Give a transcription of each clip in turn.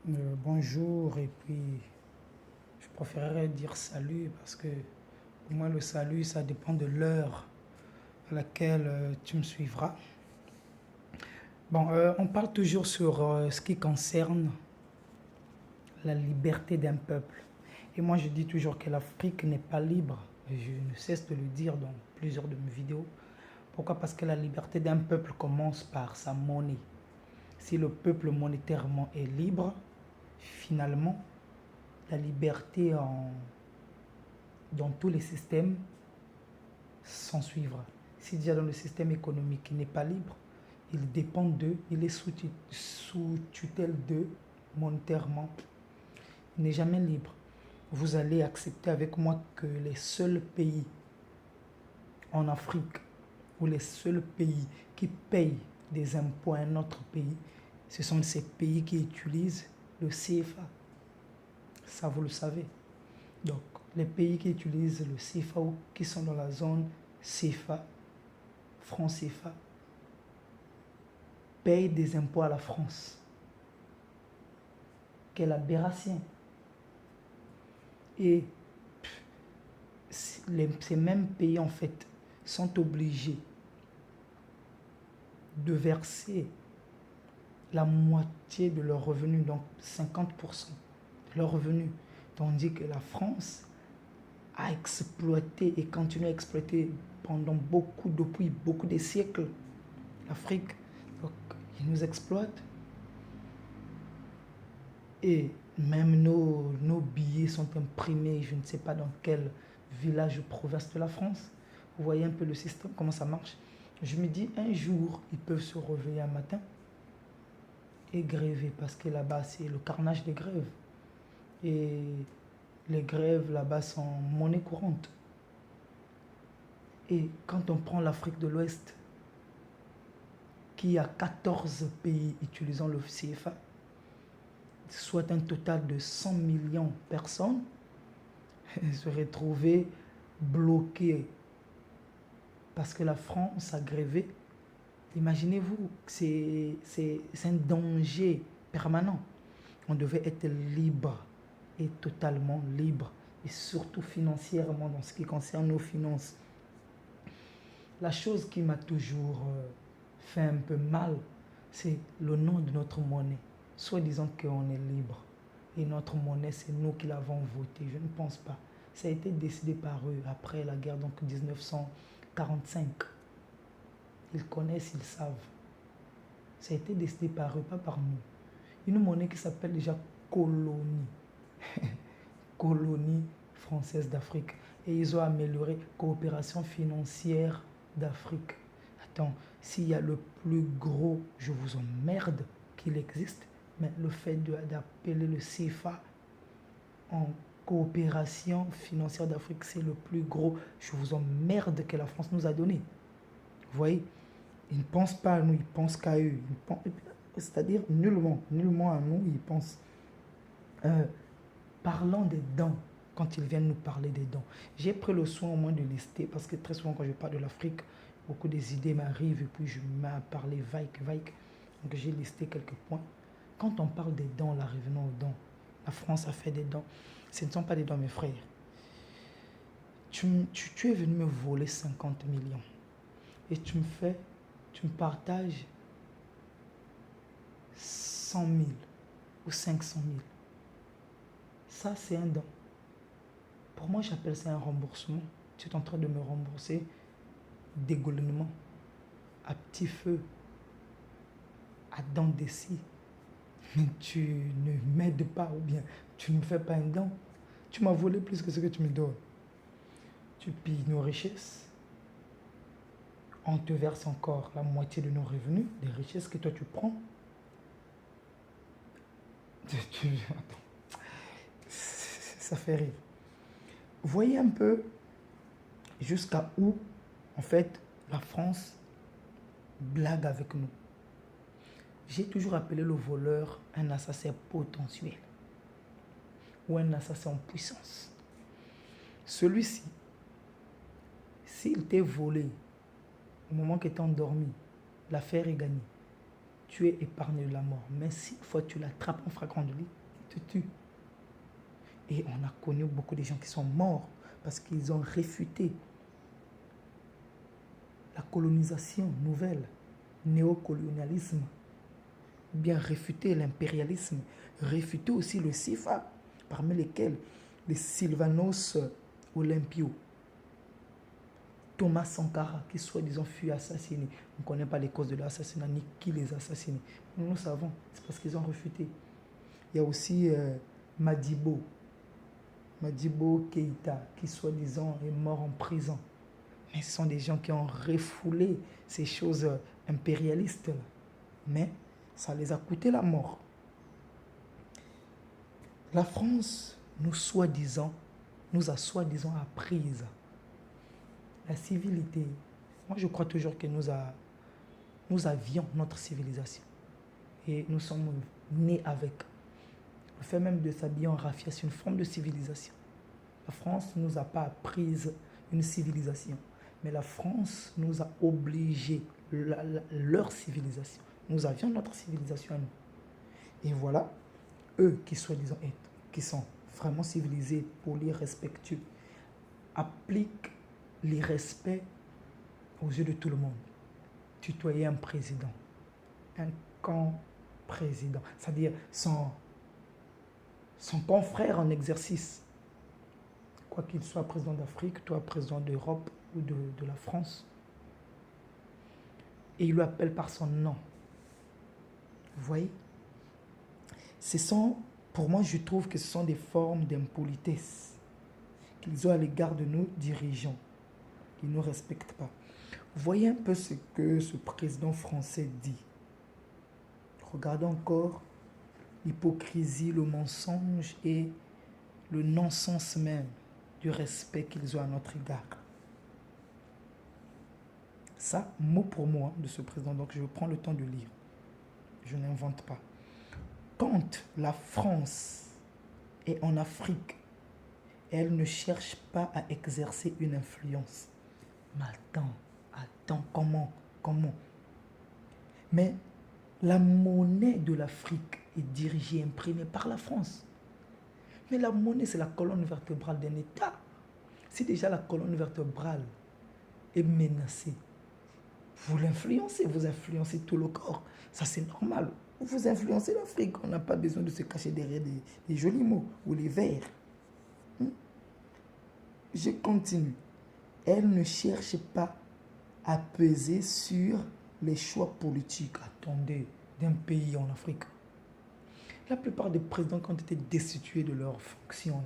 Bonjour et puis je préférerais dire salut parce que pour moi le salut ça dépend de l'heure à laquelle tu me suivras. On parle toujours sur ce qui concerne la liberté d'un peuple. Et moi je dis toujours que l'Afrique n'est pas libre. Et je ne cesse de le dire dans plusieurs de mes vidéos. Pourquoi? Parce que la liberté d'un peuple commence par sa monnaie. Si le peuple monétairement est libre, finalement, la liberté dans tous les systèmes s'en suivra. Si déjà dans le système économique il n'est pas libre, il dépend d'eux, il est sous tutelle d'eux monétairement, il n'est jamais libre. Vous allez accepter avec moi que les seuls pays en Afrique ou les seuls pays qui payent des impôts à un autre pays, ce sont ces pays qui utilisent le CFA. Ça, vous le savez. Donc, les pays qui utilisent le CFA ou qui sont dans la zone CFA, franc CFA, payent des impôts à la France. Quelle aberration. Et ces mêmes pays, en fait, sont obligés de verser la moitié de leurs revenus, donc 50% de leurs revenus, tandis que la France a exploité et continue à exploiter depuis beaucoup de siècles l'Afrique. Donc, ils nous exploitent. Et même nos billets sont imprimés, je ne sais pas dans quel village ou province de la France. Vous voyez un peu le système, comment ça marche. Je me dis, un jour, ils peuvent se réveiller un matin et gréver, parce que là-bas, c'est le carnage des grèves. Et les grèves là-bas sont monnaie courante. Et quand on prend l'Afrique de l'Ouest, qui a 14 pays utilisant le CFA, soit un total de 100 millions de personnes, se retrouver bloquées parce que la France a grévé. Imaginez-vous, c'est un danger permanent. On devait être libre et totalement libre, et surtout financièrement dans ce qui concerne nos finances. La chose qui m'a toujours fait un peu mal, c'est le nom de notre monnaie. Soit disant qu'on est libre et notre monnaie, c'est nous qui l'avons votée. Je ne pense pas. Ça a été décidé par eux après la guerre, donc 1945. Ils connaissent, ils savent. Ça a été décidé par eux, pas par nous. Une monnaie qui s'appelle déjà colonie. Colonie française d'Afrique. Et ils ont amélioré coopération financière d'Afrique. Attends, s'il y a le plus gros, je vous emmerde, qu'il existe, mais le fait d'appeler le CFA en coopération financière d'Afrique, c'est le plus gros, je vous emmerde, que la France nous a donné. Vous voyez, ils ne pensent pas à nous, ils pensent qu'à eux. C'est-à-dire nullement à nous, ils pensent. Parlons des dons, quand ils viennent nous parler des dons. J'ai pris le soin au moins de lister, parce que très souvent quand je parle de l'Afrique, beaucoup des idées m'arrivent et puis je me mets à parler vague. Donc j'ai listé quelques points. Quand on parle des dons, là, revenons aux dons. La France a fait des dons. Ce ne sont pas des dons, mes frères. Tu es venu me voler 50 millions. Et tu me partages 100 000 ou 500 000. Ça, c'est un don. Pour moi, j'appelle ça un remboursement. Tu es en train de me rembourser dégoulinement, à petit feu, à dents de scie. Mais tu ne m'aides pas ou bien tu ne me fais pas un don. Tu m'as volé plus que ce que tu me donnes. Tu pilles nos richesses. On te verse encore la moitié de nos revenus, des richesses que toi tu prends. Ça fait rire. Voyez un peu jusqu'à où, en fait, la France blague avec nous. J'ai toujours appelé le voleur un assassin potentiel ou un assassin en puissance. Celui-ci, s'il t'est volé au moment que tu es endormi, l'affaire est gagnée. tu es épargné de la mort. Mais si une fois tu l'attrapes en frappant de lit, il te tue. Et on a connu beaucoup de gens qui sont morts parce qu'ils ont réfuté la colonisation nouvelle, néocolonialisme, bien réfuté l'impérialisme, réfuté aussi le CFA, parmi lesquels les Sylvanos Olympio, Thomas Sankara, qui soi-disant fut assassiné. On ne connaît pas les causes de l'assassinat ni qui les a assassinés. Nous savons, c'est parce qu'ils ont refuté. Il y a aussi Madibo Keïta, qui soi-disant est mort en prison. Mais ce sont des gens qui ont refoulé ces choses impérialistes. Mais ça les a coûté la mort. La France nous a soi-disant apprise la civilité. Moi, je crois toujours que nous avions notre civilisation. Et nous sommes nés avec. Le fait même de s'habiller en raffia, c'est une forme de civilisation. La France ne nous a pas appris une civilisation. Mais la France nous a obligé leur civilisation. Nous avions notre civilisation à nous. Et voilà, eux qui soi-disant qui sont vraiment civilisés, polis, respectueux, appliquent l'irrespect aux yeux de tout le monde. Tutoyer un président, un président, c'est-à-dire son confrère en exercice, quoi qu'il soit président d'Afrique, toi président d'Europe ou de la France, et il lui appelle par son nom. Vous voyez, pour moi, je trouve que ce sont des formes d'impolitesse qu'ils ont à l'égard de nos dirigeants, qui ne nous respectent pas. Vous voyez un peu ce que ce président français dit. Regardez encore l'hypocrisie, le mensonge et le non-sens même du respect qu'ils ont à notre égard. Ça, mot pour mot de ce président, donc je prends le temps de lire. Je n'invente pas. Quand la France est en Afrique, elle ne cherche pas à exercer une influence. Mais attends, comment? Mais la monnaie de l'Afrique est dirigée, imprimée par la France. Mais la monnaie, c'est la colonne vertébrale d'un État. Si déjà la colonne vertébrale est menacée, vous l'influencez, vous influencez tout le corps. Ça, c'est normal. Vous influencez l'Afrique. On n'a pas besoin de se cacher derrière des jolis mots ou les vers. Je continue. Elle ne cherche pas à peser sur les choix politiques. Attendez, d'un pays en Afrique. La plupart des présidents qui ont été destitués de leurs fonctions.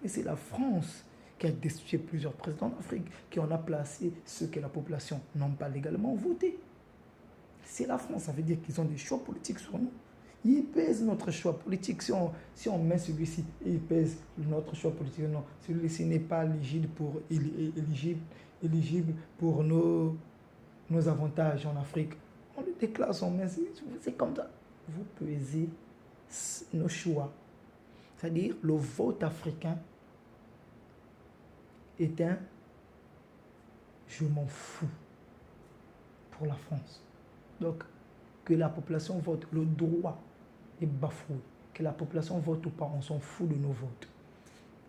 Et c'est la France qui a destitué plusieurs présidents d'Afrique, qui en a placé ceux que la population n'a pas légalement voté. C'est la France, ça veut dire qu'ils ont des choix politiques sur nous. Ils pèsent notre choix politique. Si on met celui-ci, ils pèsent notre choix politique. Non, celui-ci n'est pas éligible pour nos avantages en Afrique. On le déclare, on met, c'est comme ça. Vous pesez nos choix. C'est-à-dire, le vote africain est un je m'en fous pour la France. Donc, que la population vote, le droit est bafoué. Que la population vote ou pas, on s'en fout de nos votes.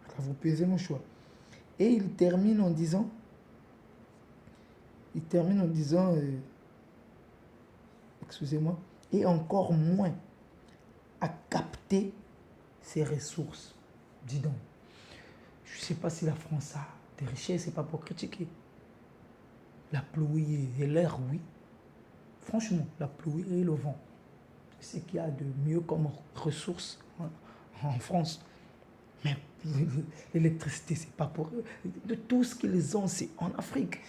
Alors, vous pesez nos choix. Et il termine en disant, excusez-moi, et encore moins à capter ses ressources. Dis donc, je ne sais pas si la France a des richesses, c'est pas pour critiquer. La pluie et l'air, oui. Franchement, la pluie et le vent, c'est ce qu'il y a de mieux comme ressources en France. Mais l'électricité, c'est pas pour eux. De tout ce qu'ils ont, c'est en Afrique.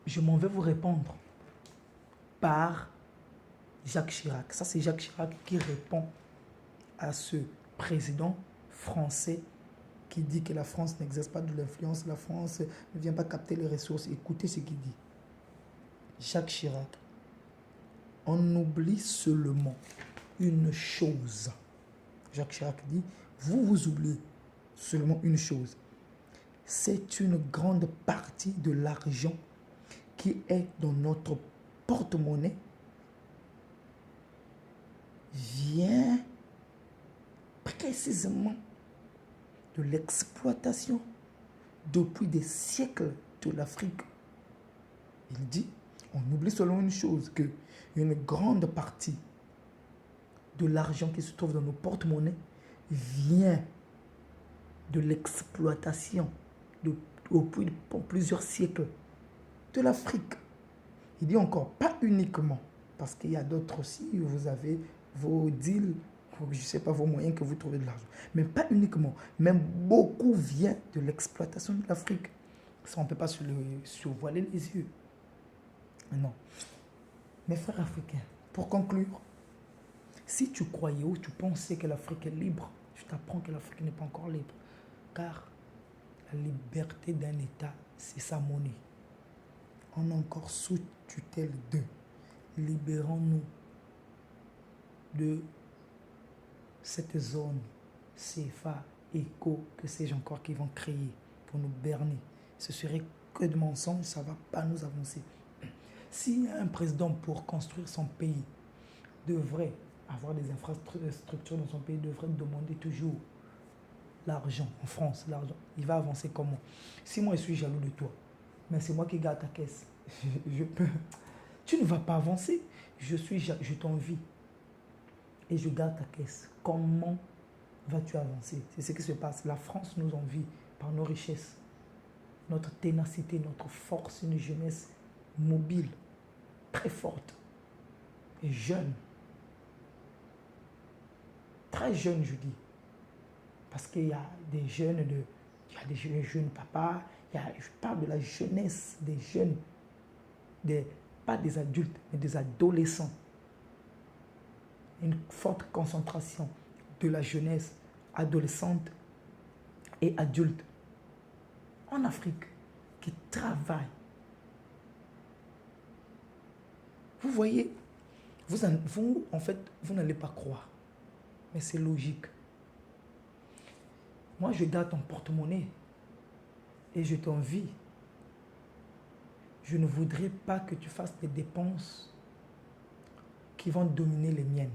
Je m'en vais vous répondre par Jacques Chirac. Ça, c'est Jacques Chirac qui répond à ce président français qui dit que la France n'exerce pas de l'influence, la France ne vient pas capter les ressources. Écoutez ce qu'il dit. Jacques Chirac. On oublie seulement une chose. Jacques Chirac dit, vous oubliez seulement une chose. C'est une grande partie de l'argent qui est dans notre porte-monnaie vient précisément de l'exploitation depuis des siècles de l'Afrique. Il dit, on oublie seulement une chose, que une grande partie de l'argent qui se trouve dans nos porte-monnaies vient de l'exploitation depuis plusieurs siècles de l'Afrique. Il dit encore, pas uniquement, parce qu'il y a d'autres aussi, vous avez vos deals, je ne sais pas, vos moyens que vous trouvez de l'argent. Mais pas uniquement, même beaucoup vient de l'exploitation de l'Afrique. Ça, on ne peut pas se survoiler les yeux. Non. Mes frères africains, pour conclure, si tu croyais ou tu pensais que l'Afrique est libre, je t'apprends que l'Afrique n'est pas encore libre. Car la liberté d'un État, c'est sa monnaie. On est encore sous tutelle d'eux. Libérons-nous de cette zone CFA, éco, que sais-je encore, qui vont créer pour nous berner. Ce serait que de mensonges, ça ne va pas nous avancer. Si un président, pour construire son pays, devrait avoir des infrastructures dans son pays, devrait demander toujours l'argent en France, l'argent, il va avancer comment? Si moi je suis jaloux de toi, mais c'est moi qui garde ta caisse, je peux. Tu ne vas pas avancer. Je t'envie et je garde ta caisse. Comment vas-tu avancer? C'est ce qui se passe. La France nous envie par nos richesses, notre ténacité, notre force, une jeunesse mobile, très forte et jeune. Très jeune, je dis. Parce qu'il y a des jeunes, il y a des jeunes papas, je parle de la jeunesse des jeunes, pas des adultes, mais des adolescents. Une forte concentration de la jeunesse adolescente et adulte en Afrique qui travaille. Vous voyez, en fait, vous n'allez pas croire, mais c'est logique. Moi, je garde ton porte-monnaie et je t'envie. Je ne voudrais pas que tu fasses des dépenses qui vont dominer les miennes.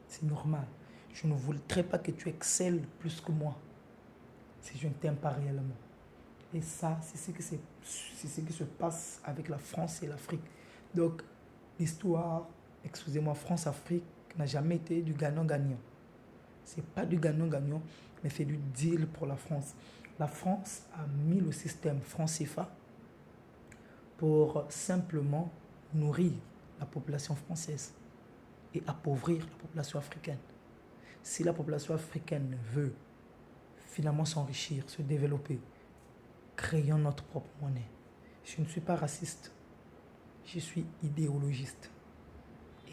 C'est normal. Je ne voudrais pas que tu excelles plus que moi si je ne t'aime pas réellement. Et ça, c'est ce qui se passe avec la France et l'Afrique. Donc, l'histoire, excusez-moi, France-Afrique n'a jamais été du gagnant-gagnant. Ce n'est pas du gagnant-gagnant, mais c'est du deal pour la France. La France a mis le système franc-CFA pour simplement nourrir la population française et appauvrir la population africaine. Si la population africaine veut finalement s'enrichir, se développer, créons notre propre monnaie. Je ne suis pas raciste, je suis idéologiste.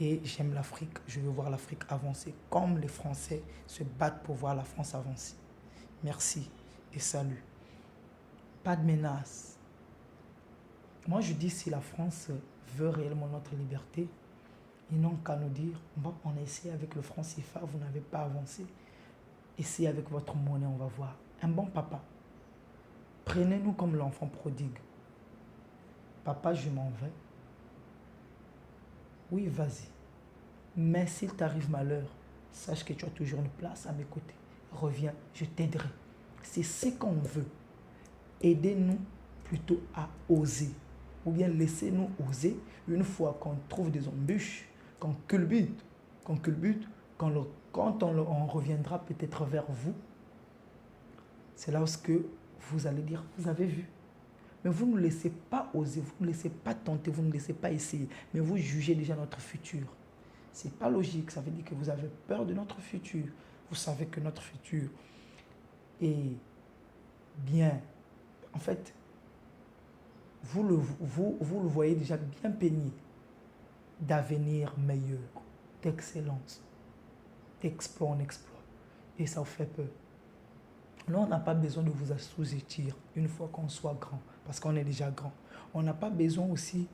Et j'aime l'Afrique, je veux voir l'Afrique avancer comme les Français se battent pour voir la France avancer. Merci et salut. Pas de menace. Moi je dis, si la France veut réellement notre liberté, ils n'ont qu'à nous dire, on a essayé avec le franc CFA, vous n'avez pas avancé. Essayez avec votre monnaie, on va voir. Un bon papa. Prenez-nous comme l'enfant prodigue. Papa, je m'en vais. Oui, vas-y. Mais s'il t'arrive malheur, sache que tu as toujours une place à mes côtés. Reviens, je t'aiderai. C'est ce qu'on veut. Aidez-nous plutôt à oser. Ou bien laissez-nous oser une fois qu'on trouve des embûches, qu'on culbute, quand on reviendra peut-être vers vous. C'est là où vous allez dire, vous avez vu. Mais vous ne laissez pas oser, vous ne laissez pas tenter, vous ne laissez pas essayer. Mais vous jugez déjà notre futur. Ce n'est pas logique, ça veut dire que vous avez peur de notre futur. Vous savez que notre futur est bien. En fait, vous le voyez déjà bien peigné d'avenir meilleur, d'excellence, d'exploit en exploit. Et ça vous fait peur. Là, on n'a pas besoin de vous assujettir une fois qu'on soit grand, parce qu'on est déjà grand. On n'a pas besoin aussi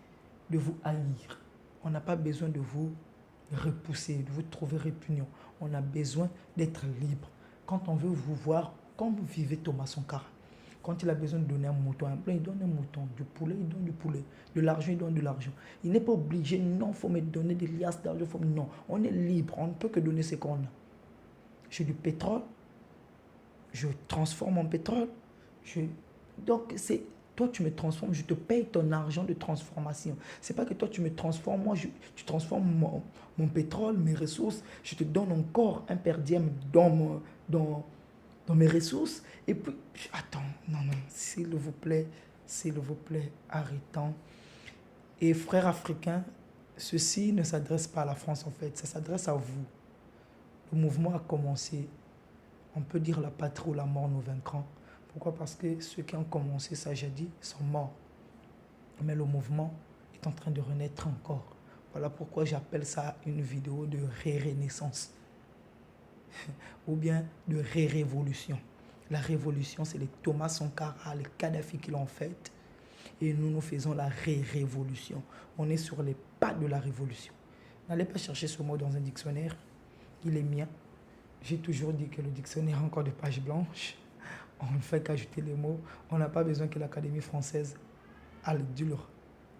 de vous haïr. On n'a pas besoin de vous repousser, de vous trouver répugnant. On a besoin d'être libre. Quand on veut vous voir, comme vivait Thomas Sankara, Quand il a besoin de donner un mouton à un plat, il donne un mouton. Du poulet, il donne du poulet. De l'argent, il donne de l'argent. Il n'est pas obligé, non, il faut me donner des liasses d'argent. Non, on est libre, on ne peut que donner ce qu'on a. J'ai du pétrole, je transforme en pétrole. Donc, c'est toi, tu me transformes, je te paye ton argent de transformation. C'est pas que toi, tu me transformes, moi, tu transformes mon pétrole, mes ressources, je te donne encore un per diem dans mes ressources. Et puis, attends, non, s'il vous plaît, arrêtons. Et frères africains, ceci ne s'adresse pas à la France en fait, ça s'adresse à vous. Le mouvement a commencé, on peut dire la patrie ou la mort nous vaincront. Pourquoi? Parce que ceux qui ont commencé ça jadis sont morts. Mais le mouvement est en train de renaître encore. Voilà pourquoi j'appelle ça une vidéo de renaissance. Ou bien de révolution. La révolution, c'est les Thomas Sankara, les Kadhafi qui l'ont faite. Et nous faisons la révolution. On est sur les pas de la révolution. N'allez pas chercher ce mot dans un dictionnaire. Il est mien. J'ai toujours dit que le dictionnaire a encore des pages blanches. On ne fait qu'ajouter les mots. On n'a pas besoin que l'Académie française aldure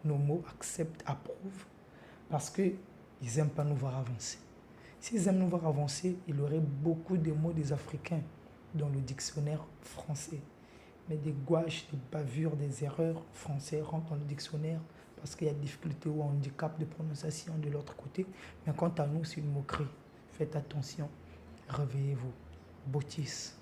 nos mots, accepte, approuve. Parce qu'ils n'aiment pas nous voir avancer. S'ils aiment nous voir avancer, il y aurait beaucoup de mots des Africains dans le dictionnaire français. Mais des gouaches, des bavures, des erreurs français rentrent dans le dictionnaire parce qu'il y a des difficultés ou un handicap de prononciation de l'autre côté. Mais quant à nous, c'est une moquerie. Faites attention. Réveillez-vous. Bottis.